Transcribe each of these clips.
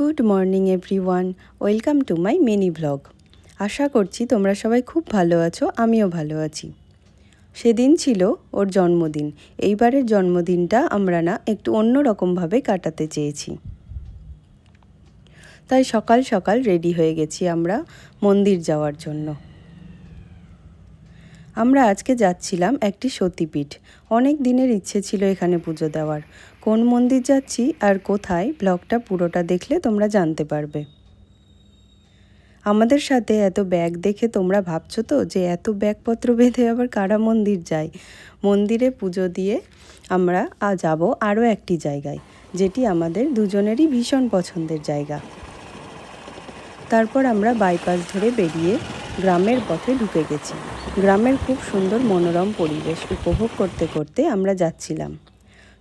Good morning everyone, welcome to my mini blog. আশা করছি তোমরা সবাই খুব ভালো আছো, আমিও ভালো আছি। সেদিন ছিল ওর জন্মদিন। এইবারের জন্মদিনটা আমরা না একটু অন্য রকমভাবে কাটাতে চেয়েছি, তাই সকাল সকাল রেডি হয়ে গেছি আমরা মন্দির যাওয়ার জন্য। আমরা আজকে যাচ্ছিলাম একটি সতীপীঠ। অনেক দিনের ইচ্ছে ছিল এখানে পুজো দেওয়ার। কোন মন্দির যাচ্ছি আর কোথায়, ব্লগটা পুরোটা দেখলে তোমরা জানতে পারবে। আমাদের সাথে এত ব্যাগ দেখে তোমরা ভাবছো তো যে এত ব্যাগপত্র বেঁধে আবার কারা মন্দির যায়। মন্দিরে পুজো দিয়ে আমরা যাব আরও একটি জায়গায়, যেটি আমাদের দুজনেরই ভীষণ পছন্দের জায়গা। তারপর আমরা বাইপাস ধরে বেরিয়ে গ্রামের পথে ঢুকে গেছি। গ্রামের খুব সুন্দর মনোরম পরিবেশ উপভোগ করতে করতে আমরা যাচ্ছিলাম।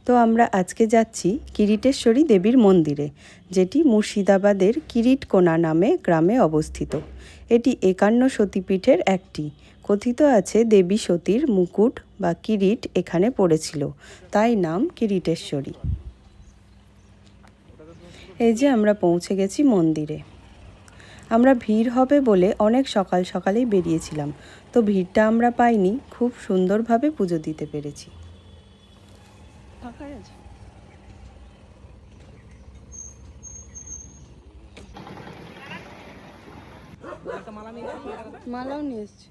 তো আমরা আজকে যাচ্ছি কিরিটেশ্বরী দেবীর মন্দিরে, যেটি মুর্শিদাবাদের কিরিটকোনা নামে গ্রামে অবস্থিত। এটি 51 সতীপীঠের একটি। কথিত আছে দেবী সতীর মুকুট বা কিরিট এখানে পড়েছিল, তাই নাম কিরিটেশ্বরী। এই যে আমরা পৌঁছে গেছি মন্দিরে। আমরা ভিড় হবে বলে অনেক সকাল সকালেই বেরিয়েছিলাম, তো ভিড়টা আমরা পাইনি, খুব সুন্দরভাবে পুজো দিতে পেরেছি। মালাও নিয়ে এসছি।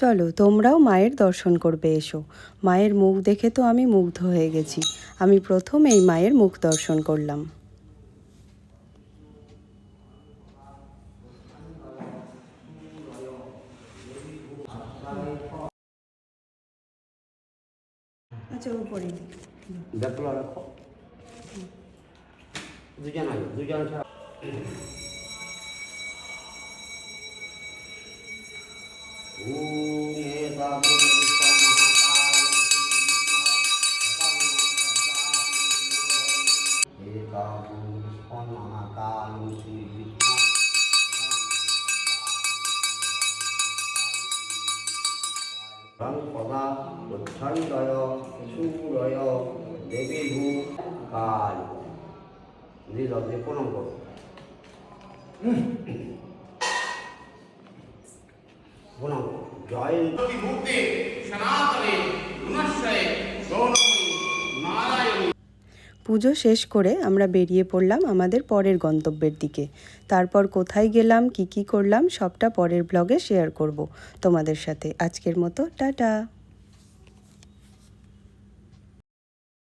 চলো তোমরাও মায়ের দর্শন করবে এসো। মায়ের মুখ দেখে তো আমি মুগ্ধ হয়ে গেছি। আমি প্রথম এই মায়ের মুখ দর্শন করলাম। আচ্ছা উপরে দেখলো রাখো, দুজন ছাড়া পদা উচ্ছন্দয় সুরয় দেবীভূ কাল নীরবে প্রণাম করো। প্রণাম জয় পুজো শেষ করে আমরা বেরিয়ে পড়লাম আমাদের পরের গন্তব্যের দিকে। তারপর কোথায় গেলাম, কি করলাম সবটা পরের ব্লগে শেয়ার করব তোমাদের সাথে। আজকের মতো টাটা।